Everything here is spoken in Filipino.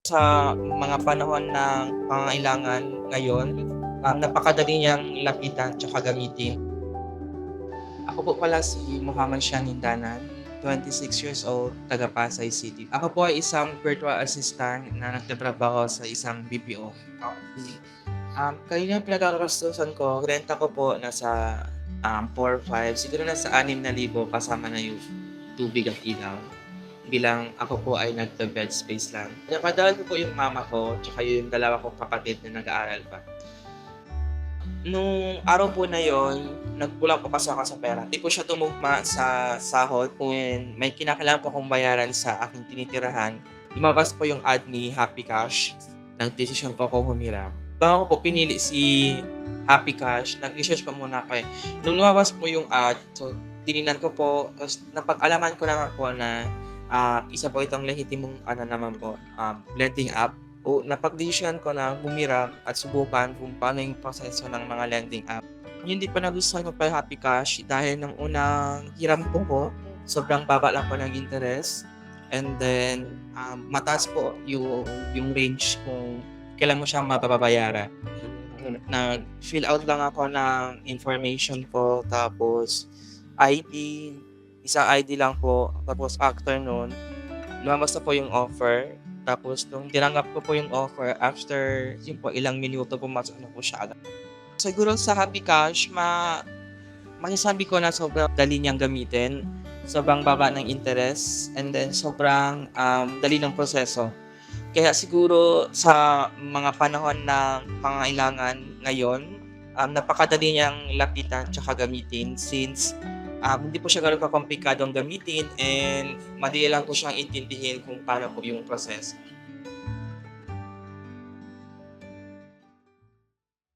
sa mga panahon ng pangangailangan ngayon, napakadali niyang lapitan tsaka gamitin. Ako po pala si Muhammad Shahin Danan, 26 years old, taga Pasay City. Ako po ay isang virtual assistant na nagtatrabaho sa isang BPO company. Kanina pinagkakastusan ko, renta ko po nasa 4-5, siguro nasa 6,000 kasama na yung tubig at ilaw. Bilang ako po ay nagta-bed space lang. Napadaan ko po yung mama ko, tsaka yung dalawa kong kapatid na nag-aaral pa. Nung araw po na yon, nagkulang po kasi ako sa pera. Di po siya tumugma sa sahod when may kinakailangan po akong bayaran sa aking tinitirahan. Lumabas po yung ad ni Happy Cash. Nagdesisyon po ako humiram. Bago ko po pinili si Happy Cash, nag-research pa muna ako eh. Nung lumabas po yung ad, so tinignan ko po, tapos napag-alaman ko naman po na isa po itong lehitimong naman po, lending app. O napagdesisyonan ko na humiram at subukan kung paano yung proseso ng mga lending app. Hindi pa nagustuhan ko pa yung Happy Cash dahil ng unang hiram ko, sobrang baba lang po ng interest. And then, mataas po yung range kung kailan mo siya mababayaran. Nag-fill out lang ako ng information po, tapos ID, isang ID lang po. Tapos after nun, lumabas na po yung offer. Tapos nung tinanggap ko po yung offer, after yun po ilang minuto pumasok na po siya agad. Siguro sa Happy Cash, masasabi ko na sobrang dali niyang gamitin. Sobrang baba ng interest, and then sobrang dali ng proseso. Kaya siguro sa mga panahon ng pangangailangan ngayon, napakadali niyang lapitan tsaka gamitin since hindi po siya gano'n kakomplikadong gamitin and madali lang po siyang intindihin kung paano po yung proseso.